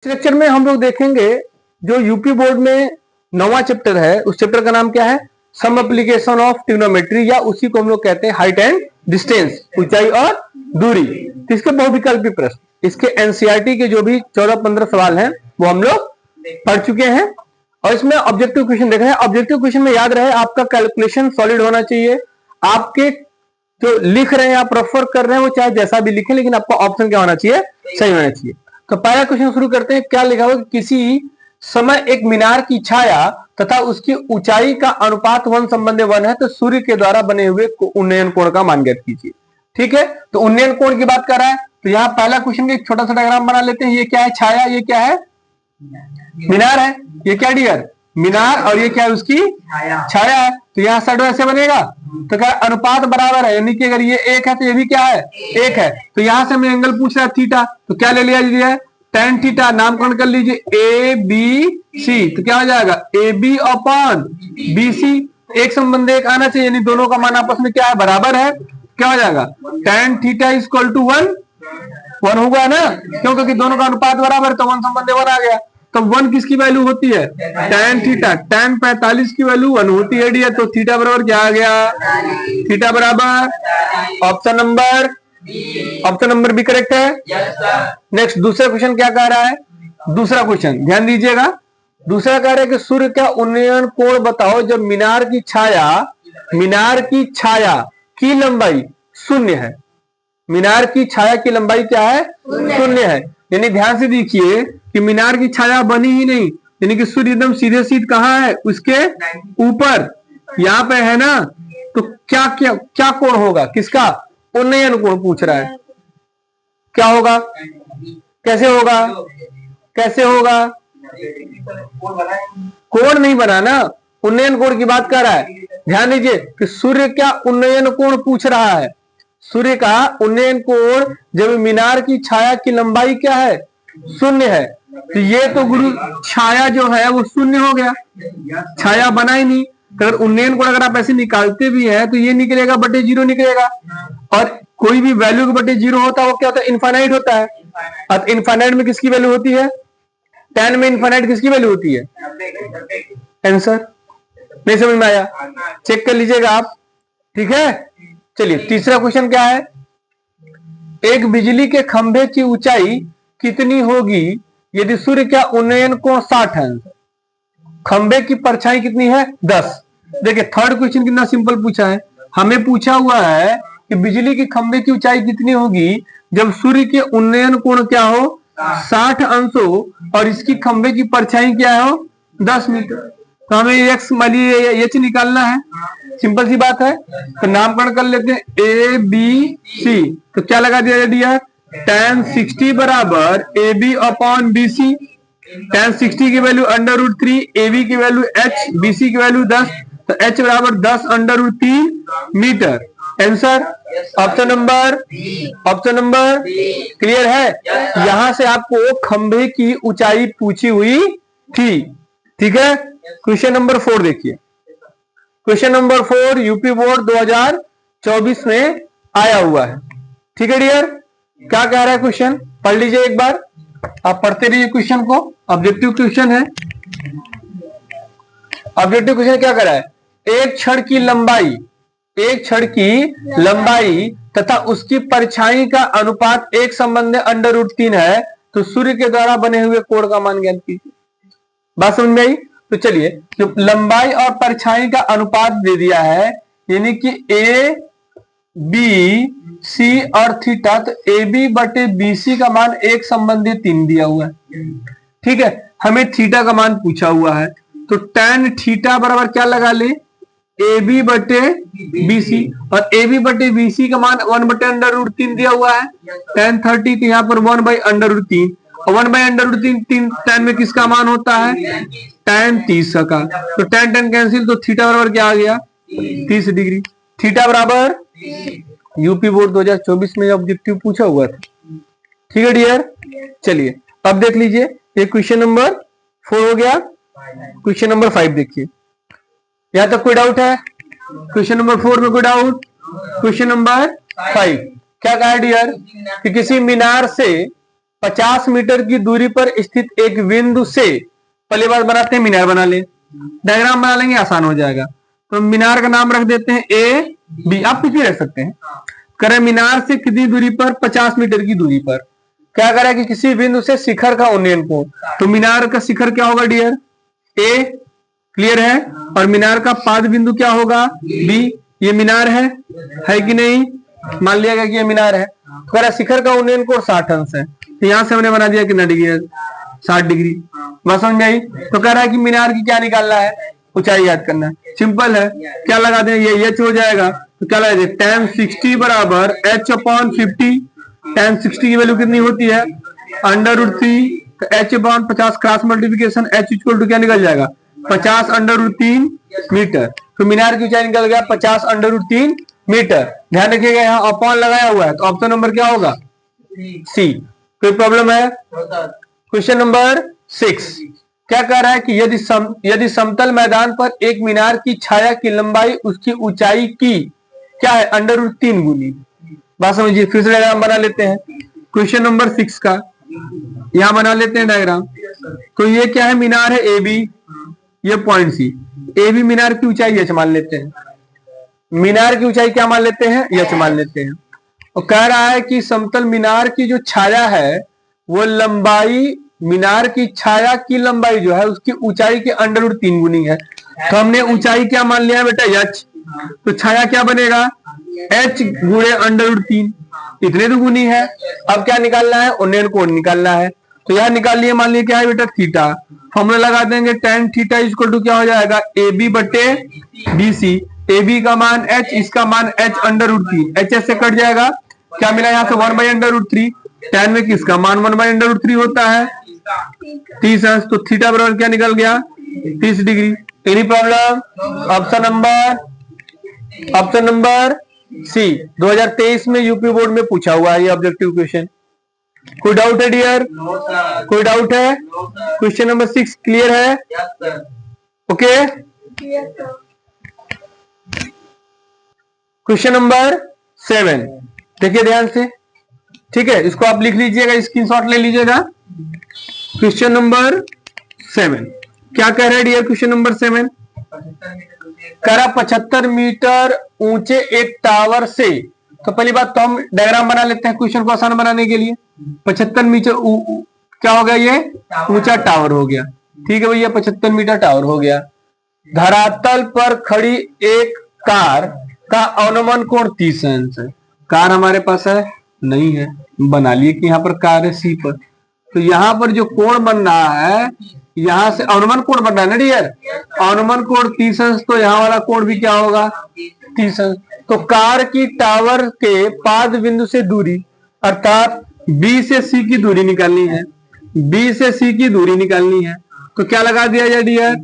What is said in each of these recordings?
Structure में हम लोग देखेंगे जो यूपी बोर्ड में 9वां चैप्टर है, उस चैप्टर का नाम क्या है? सम एप्लीकेशन ऑफ ट्रिग्नोमेट्री, या उसी को हम लोग कहते हैं हाइट एंड डिस्टेंस, ऊंचाई और दूरी। तो इसके बहुविकल्पी प्रश्न, इसके एनसीईआरटी के जो भी 14-15 सवाल हैं वो हम लोग पढ़ चुके हैं। और इसमें ऑब्जेक्टिव क्वेश्चन देख रहे हैं। ऑब्जेक्टिव क्वेश्चन में याद रहे आपका कैलकुलेशन सॉलिड होना चाहिए। आपके जो लिख रहे हैं, आप रेफर कर रहे हैं, वो चाहे जैसा भी लिखें, लेकिन आपका ऑप्शन क्या होना चाहिए? सही होना चाहिए। तो पहला क्वेश्चन शुरू करते हैं। क्या लिखा हुआ? किसी समय एक मीनार की छाया तथा उसकी ऊंचाई का अनुपात 1 संबंधी 1 है, तो सूर्य के द्वारा बने हुए उन्नयन कोण का मान ज्ञात कीजिए। ठीक है, तो उन्नयन कोण की बात कर रहा है। तो यहाँ पहला क्वेश्चन एक छोटा सा डायग्राम बना लेते हैं। ये क्या है? छाया। ये क्या है? मीनार है। ये क्या डियर? मीनार। और ये क्या है? उसकी छाया है। तो यहाँ साइड ऐसे बनेगा, तो क्या अनुपात बराबर है, यानी कि अगर ये 1 है तो ये भी क्या है? 1 है। तो यहां से हमें एंगल पूछ रहा है थीटा, तो क्या ले लिया? tan theta. नामकरण कर लीजिए ए बी सी। तो क्या हो जाएगा? A B upon B C. एक संबंध एक आना चाहिए, यानी दोनों का मान आपस में क्या है? बराबर है। क्या हो जाएगा? tan theta is equal to 1 होगा ना, क्योंकि दोनों का अनुपात बराबर है, तो 1 संबंध 1 आ गया। तो 1 किसकी वैल्यू होती है? tan theta. tan 45 की वैल्यू 1 होती है डियर। तो थीटा बराबर क्या आ गया? थीटा बराबर ऑप्शन नंबर बी करेक्ट है। नेक्स्ट दूसरा क्वेश्चन क्या कह रहा है? दूसरा क्वेश्चन ध्यान दीजिएगा। दूसरा कह रहा है कि सूर्य का उन्नयन कोण बताओ जब मीनार की छाया की लंबाई 0 है। मीनार की छाया की लंबाई क्या है? 0 है। यानी ध्यान से देखिए कि मीनार की छाया बनी ही नहीं, यानी कि सूर्य एकदम सीधे सीध कहाँ है? उसके ऊपर, यहाँ पे है ना। तो क्या क्या क्या कोण होगा? किसका? उन्नयन कोण पूछ रहा है। क्या होगा? कैसे होगा? कैसे होगा? कोण नहीं बना ना, उन्नयन कोण की बात कर रहा है। ध्यान दीजिए कि सूर्य क्या उन्नयन कोण पूछ रहा है। सूर्य का उन्नयन कोण जब मीनार की छाया की लंबाई क्या है? 0 है। तो ये तो गुरु छाया जो है वो 0 हो गया, छाया बना ही नहीं। अगर उन्नयन कोण अगर आप ऐसे निकालते भी हैं तो ये निकलेगा बटे 0 निकलेगा। और कोई भी वैल्यू के बटे 0 होता है वो क्या होता है? इनफाइनाइट होता है। अब इनफाइनाइट में किसकी वैल्यू होती है? tan में इनफाइनाइट किसकी वैल्यू होती है? आंसर नहीं समझ में आया? चेक कर लीजिएगा आप। ठीक है, चलिए तीसरा क्वेश्चन क्या है? एक बिजली के खंभे की ऊंचाई कितनी होगी यदि सूर्य का उन्नयन कोण 60 है? खंभे की परछाई कितनी है? 10। देखिए थर्ड क्वेश्चन कितना सिंपल पूछा है। हमें पूछा हुआ है कि बिजली के खंभे की ऊंचाई कितनी होगी जब सूर्य के उन्नयन कोण क्या हो? 60 अंश हो, और इसकी खंभे की परछाई क्या हो? 10 मीटर। तो हमें एक्स एच निकालना है। सिंपल सी बात है। तो नामकरण कर लेते हैं ए बी सी। तो क्या लगा दिया डियर? tan 60 बराबर A B upon B C. tan 60 की वैल्यू √3, ए बी की वैल्यू h, बी सी की वैल्यू 10। तो h बराबर 10 √3 metre. Answer option number clear है। यहां से आपको खंभे की ऊंचाई पूछी हुई थी। ठीक है, क्वेश्चन नंबर 4 देखिए। क्वेश्चन नंबर 4 यूपी बोर्ड 2024 में आया हुआ है। ठीक है डियर, क्या कह रहा है क्वेश्चन? पढ़ लीजिए एक बार, आप पढ़ते रहिए क्वेश्चन को। ऑब्जेक्टिव क्वेश्चन है। ऑब्जेक्टिव क्वेश्चन क्या कर रहा है? एक क्षण की लंबाई तथा उसकी परछाई का अनुपात 1 संबंध √3 है, तो सूर्य के द्वारा बने हुए कोण का मान ज्ञात कीजिए। बात समझ में आई? तो चलिए, जो लंबाई और परछाई का अनुपात दे दिया है, यानी कि ए बी सी और थीटा, तो ए बी बटे बी सी का मान 1 संबंधी 3 दिया हुआ है। ठीक है, हमें थीटा का मान पूछा हुआ है, तो tan थीटा बराबर क्या लगा ले? ए बी बटे बी सी। और ए बी बटे बी सी का मान 1 बटे √3 दिया हुआ है। tan 30 तो यहाँ पर 1/√3, और 1/√3 tan में किसका मान होता है? tan 30 का। तो tan कैंसिल, तो थीटा बराबर क्या आ गया? 30 डिग्री। थीटा बराबर यूपी बोर्ड 2024 में ऑब्जेक्टिव पूछा हुआ था। ठीक है डियर, चलिए अब देख लीजिए। ये क्वेश्चन नंबर 4 हो गया। क्वेश्चन नंबर 5 देखिए। यहां तक कोई डाउट है? क्वेश्चन नंबर 4 में कोई डाउट? क्वेश्चन नंबर 5 क्या कहा डियर? कि किसी मीनार से 50 मीटर की दूरी पर स्थित एक बिंदु से, पहली बात बनाते हैं मीनार बना ले, डायग्राम बना लेंगे आसान हो जाएगा। तो मीनार का नाम रख देते हैं ए बी, आप कुछ भी रख सकते हैं। करें मीनार से कितनी दूरी पर, 50 मीटर की दूरी पर। क्या करें कि किसी बिंदु से शिखर का उन्नयन कोण, तो मीनार का शिखर क्या होगा डियर, ए, क्लियर है, और मीनार का पाद बिंदु क्या होगा, बी। ये मीनार है कि नहीं, मान लिया गया कि ये मीनार है। तो कह रहा शिखर का उन्नयन कोण 60 अंश है, तो यहां से हमने बना दिया कितना डिग्री है, 60 डिग्री। बात समझ आई। तो कह रहा है कि मीनार की क्या निकालना है, ऊंचाई याद करना है, सिंपल है। क्या लगा दें, ये एच हो जाएगा, तो क्या लगा दें, tan 60 बराबर h/50। tan 60 की वैल्यू कितनी होती है, √3, तो h/50 cross multiplication h equal to क्या निकल जाएगा, 50 √3 मीटर। तो मीनार की ऊंचाई निकल गया 50 √3 मीटर। ध्यान रखिएगा यहाँ अपॉन लगाया हुआ है, तो ऑप्शन नंबर क्या होगा, सी। कोई प्रॉब्लम है। क्वेश्चन नंबर 6 क्या कह रहा है कि यदि समतल मैदान पर एक मीनार की छाया की लंबाई उसकी ऊंचाई की क्या है, √3 गुनी। बात समझिए, फिर से डायग्राम बना लेते हैं क्वेश्चन नंबर 6 का, यहां बना लेते हैं डायग्राम। तो ये क्या है, मीनार है ए बी, ये पॉइंट सी, ए बी मीनार की ऊंचाई एच मान लेते हैं, मीनार की ऊंचाई क्या मान लेते हैं, एच मान लेते हैं। और कह रहा है कि समतल मीनार की जो छाया है वो लंबाई, मीनार की छाया की लंबाई जो है उसकी ऊंचाई के √3 गुनी है। तो हमने ऊंचाई क्या मान लिया है बेटा, एच, तो छाया क्या बनेगा, h गुणे √3, इतने तो गुनी है। अब क्या निकालना है, उन्नयन कोण निकालना है। तो यह निकाल लिए, मान लिया क्या है बेटा, थीटा। फॉर्मूला लगा देंगे tan थीटा इक्वल टू क्या हो जाएगा, AB बटे BC। AB का मान h, इसका मान h √3, h से कट जाएगा, क्या मिला यहाँ से 1/√3। tan में किसका मान 1/√3 होता है, 30 अंश, तो थीटा बराबर क्या निकल गया, 30 degree. Any problem. Option number C 2023 में यूपी बोर्ड में पूछा हुआ है ये ऑब्जेक्टिव क्वेश्चन। कोई डाउट है डियर, कोई डाउट है। क्वेश्चन नंबर 6 क्लियर है, ओके। क्वेश्चन नंबर 7 देखिए ध्यान से, ठीक है, इसको आप लिख लीजिएगा, स्क्रीनशॉट ले लीजिएगा। क्वेश्चन नंबर 7 क्या कह रहे हैं डियर, क्वेश्चन नंबर 7 कह रहा 75 मीटर ऊंचे एक टावर से, तो पहली बात तो हम डायग्राम बना लेते हैं क्वेश्चन को आसान बनाने के लिए। 75 मीटर क्या हो गया, ये ऊंचा टावर हो गया, ठीक है भैया, 75 मीटर टावर हो गया। धरातल पर खड़ी एक कार का अनुमान कोण 30 अंश है। कार हमारे पास है नहीं है, बना लिए कि यहाँ पर कार है सी पर, तो यहाँ पर जो कोण बन रहा है, यहां से अनुमान कोण बन रहा है ना डियर, अनुमान कोण 30 अंश, तो यहाँ वाला कोण भी क्या होगा, 30 अंश। तो कार की टावर के पाद बिंदु से दूरी, अर्थात बी से सी की दूरी निकालनी है, बी से सी की दूरी निकालनी है। तो क्या लगा दिया जाए डियर,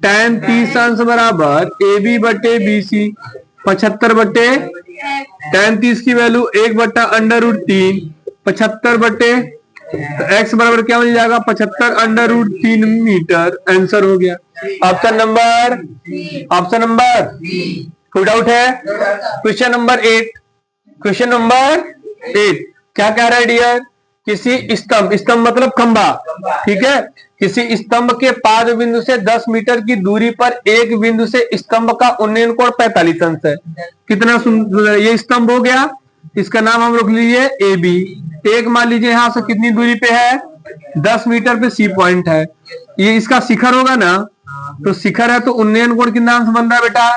tan 30 अंश बराबर AB बटे BC, 75 बटे tan 30 की वैल्यू 1/√3, 75 बटे, तो x बराबर क्या मिल जाएगा, 75 √3 मीटर। आंसर हो गया ऑप्शन नंबर। कोई डाउट है। क्वेश्चन नंबर 8, क्वेश्चन नंबर 8 क्या कह रहा है डियर, किसी स्तंभ मतलब खंभा, ठीक है, किसी स्तंभ के पाद बिंदु से 10 मीटर की दूरी पर एक बिंदु से स्तंभ का उन्नयन कोण 45 अंश है। कितना सुंदर, ये स्तंभ हो गया, इसका नाम हम रख लीजिए AB। एक मान लीजिए यहां से कितनी दूरी पे है, 10 मीटर पे सी पॉइंट है, ये इसका शिखर होगा ना, तो शिखर है, तो उन्नयन कोण कितना अंश बन रहा है बेटा,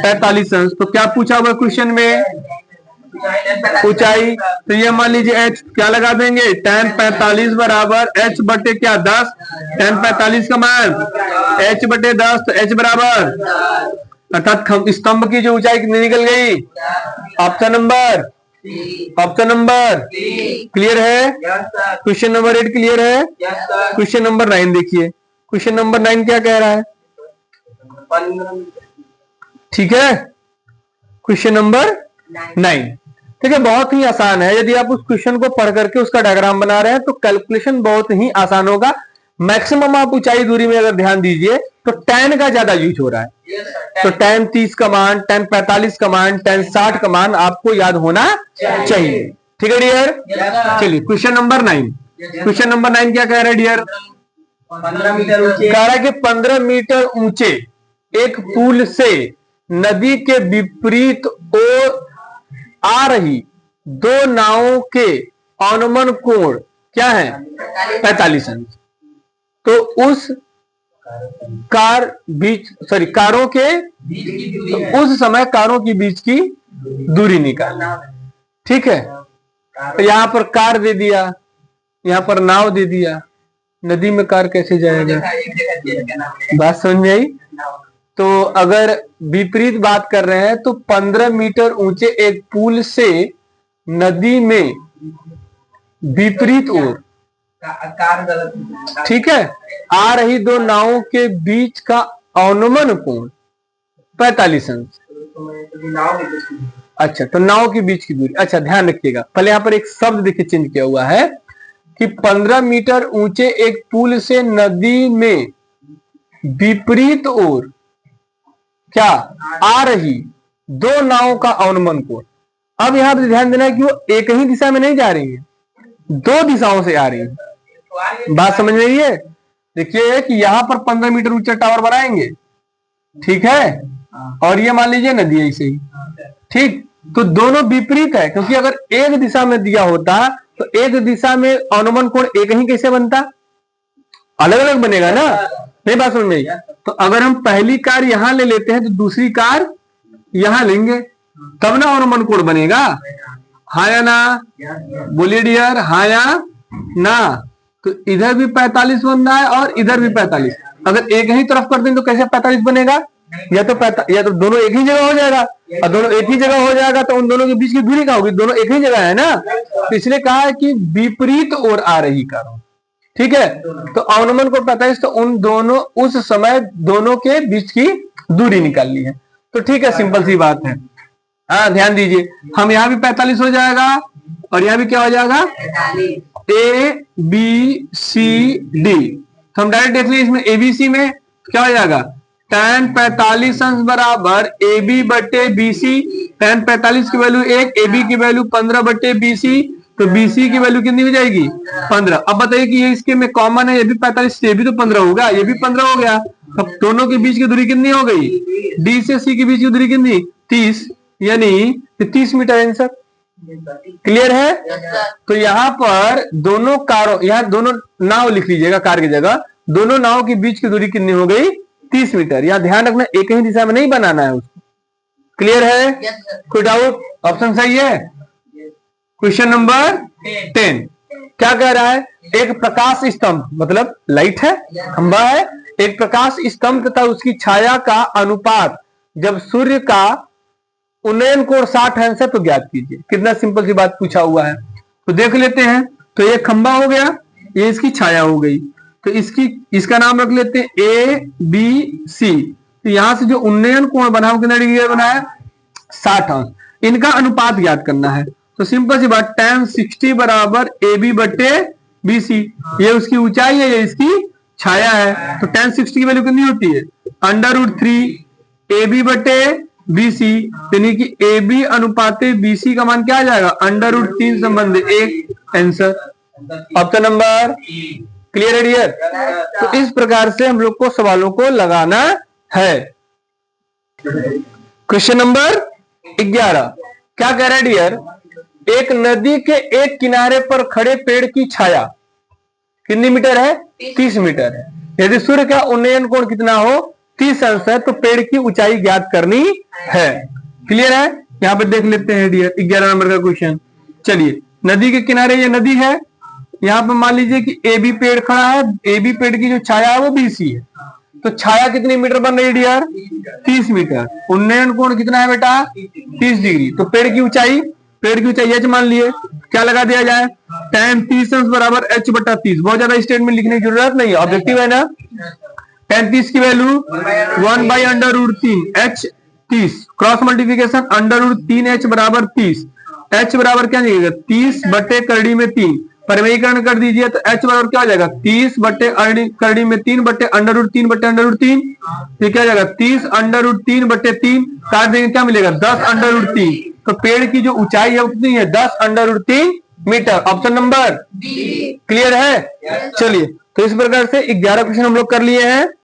45 अंश। तो क्या पूछा हुआ क्वेश्चन में, ऊंचाई, तो ये मान लीजिए h, क्या लगा देंगे, tan 45 बराबर h बटे क्या 10, tan 45 का मान h बटे 10, तो h बराबर, अर्थात स्तंभ की जो ऊंचाई कितनी निकल गई, ऑप्शन नंबर क्लियर है। क्वेश्चन नंबर 8 क्लियर है। क्वेश्चन नंबर 9 देखिए, क्वेश्चन नंबर 9 क्या कह रहा है, ठीक है, क्वेश्चन नंबर 9 ठीक है, बहुत ही आसान है। यदि आप उस क्वेश्चन को पढ़ करके उसका डायग्राम बना रहे हैं तो कैलकुलेशन बहुत ही आसान होगा। मैक्सिमम आप ऊंचाई दूरी में अगर ध्यान दीजिए तो tan का ज्यादा यूज हो रहा है, तो tan 30 का मान, tan 45 का मान, tan 60 का मान आपको याद होना चाहिए, ठीक है डियर। चलिए क्वेश्चन नंबर 9 क्वेश्चन नंबर 9 क्या कह रहा है डियर? 15 मीटर ऊंचे, कह रहा है कि 15 मीटर ऊंचे एक पुल से नदी के विपरीत ओर आ रही दो नावों के अनुमान कोण क्या है? 45 अंश। तो उस कारों के तो उस समय कारों के बीच की दूरी निकालना। ठीक है, तो यहां पर कार दे दिया, यहां पर नाव दे दिया, नदी में कार कैसे जाएगा? बात समझ में आई? तो अगर विपरीत बात कर रहे हैं तो 15 मीटर ऊंचे एक पुल से नदी में विपरीत ओर, ठीक है, आ रही दो नावों के बीच का अनुमान कोण 45 अंश। अच्छा, तो नाव के बीच की दूरी। अच्छा, ध्यान रखिएगा, पहले यहां पर एक शब्द देखिए चेंज किया हुआ है कि 15 मीटर ऊंचे एक पुल से नदी में विपरीत ओर क्या आ रही दो नावों का अनुमान कोण। अब यहां पर ध्यान देना है कि वो एक ही दिशा में नहीं जा रही है, दो दिशाओं से आ रही है। बात समझ में आई है? देखिए कि यहां पर 15 मीटर ऊंचा टावर बनाएंगे, ठीक है, और ये मान लीजिए नदी ऐसे ही, ठीक, तो दोनों विपरीत है, क्योंकि अगर एक दिशा में दिया होता तो एक दिशा में अनुमान कोण एक ही कैसे बनता? अलग अलग बनेगा ना। नहीं बात समझ में आई? तो अगर हम पहली कार यहां ले लेते हैं तो दूसरी कार यहां लेंगे, तब ना अनुमान कोण बनेगा। हाँ या ना? बोलिए डियर, हाँ या ना? तो इधर भी 45 बन रहा है और इधर भी 45। अगर एक ही तरफ कर दें तो कैसे 45 बनेगा? या तो दोनों एक ही जगह हो जाएगा, और दोनों एक ही जगह हो जाएगा तो उन दोनों के बीच की दूरी क्या होगी? दोनों एक ही जगह है ना, तो इसलिए कहा है कि विपरीत ओर आ रही कारों। ठीक है, तो अनुमान कोण 45, तो उन दोनों उस समय दोनों के बीच की दूरी निकालनी है। तो ठीक है, सिंपल सी बात है। हाँ, ध्यान दीजिए, हम यहाँ भी 45 हो जाएगा और यहाँ भी क्या हो जाएगा? A B C D. तो हम डायरेक्ट देख लीजिए इसमें एबीसी में क्या हो जाएगा? tan 45 अंश बराबर ए बी बटे बी सी। tan 45 की वैल्यू 1, ए बी की वैल्यू 15 बटे बी सी, तो बी सी की वैल्यू कितनी हो जाएगी? 15। अब बताइए कि ये इसके में कॉमन है, ये भी 45, ये भी तो 15 होगा, ये भी 15 हो गया। अब दोनों के बीच की दूरी कितनी हो गई? डी से सी के बीच की दूरी कितनी? 30, यानी 30 मीटर आंसर। क्लियर है? तो यहाँ पर दोनों कारों, यहाँ दोनों नाव लिख लीजिएगा कार की जगह, दोनों नाव के बीच की दूरी कितनी हो गई? 30 मीटर। यहाँ ध्यान रखना, एक ही दिशा में नहीं बनाना है उसको। क्लियर है? कोई डाउट? ऑप्शन सही है। क्वेश्चन नंबर 10 क्या कह रहा है? एक प्रकाश स्तंभ, मतलब लाइट है, खंभा है, एक प्रकाश स्तंभ तथा उसकी छाया का अनुपात जब सूर्य का उन्नयन कोण 60 अंश है तो ज्ञात कीजिए। कितना सिंपल सी बात पूछा हुआ है, तो देख लेते हैं। तो ये खंभा हो गया, ये इसकी छाया हो गई, तो इसका नाम रख लेते हैं ए बी सी। तो यहां से जो उन्नयन कोण बना वो कितना डिग्री बना है? 60 अंश। इनका अनुपात ज्ञात करना है, तो सिंपल सी बात, tan 60 बराबर ए बी बटे बी सी। ये उसकी ऊंचाई है, ये इसकी छाया है, तो tan 60 की वैल्यू कितनी होती है? √3 ए बी बटे बी सी, यानी कि ए बी अनुपाते बी सी का मान क्या आ जाएगा? √3 संबंध 1 आंसर। ऑप्शन नंबर क्लियर है डियर? तो इस प्रकार से हम लोग को सवालों को लगाना है। क्वेश्चन नंबर 11 क्या कह रहा है डियर? एक नदी के एक किनारे पर खड़े पेड़ की छाया कितनी मीटर है? 30 मीटर है। यदि सूर्य का उन्नयन कोण कितना हो? 30 अंश है, तो पेड़ की ऊंचाई ज्ञात करनी है। क्लियर है? यहां पे देख लेते हैं डियर 11 नंबर का क्वेश्चन। चलिए, नदी के किनारे ये नदी है, यहां पर मान लीजिए कि ए बी पेड़ खड़ा है, ए बी पेड़ की जो छाया है वो BC है, तो छाया कितनी मीटर बन रही है डियर? 30 मीटर। उन्नयन कोण कितना है बेटा? 30 डिग्री। तो पेड़ की ऊंचाई h मान लिए, क्या लगा दिया जाए? tan 30 अंश बराबर h बटा 30। बहुत ज्यादा स्टेटमेंट लिखने की जरूरत नहीं है, ऑब्जेक्टिव है ना। tan 30 की value 1/√3 h 30, cross multiplication √3h बराबर 30। h बराबर क्या निकलेगा? 30 बटे करड़ी में 3, परिमेयीकरण कर दीजिए तो h बराबर क्या हो जाएगा? 30 बटे करड़ी में 3 बटे √3 बटे √3, ये क्या हो जाएगा? 30 √3 बटे 3, काट देंगे क्या मिलेगा? 10 √3। तो पेड़ की जो ऊंचाई है वो कितनी है? 10 √3 मीटर। ऑप्शन नंबर क्लियर है। चलिए, तो इस प्रकार से 11 क्वेश्चन हम लोग कर लिए हैं।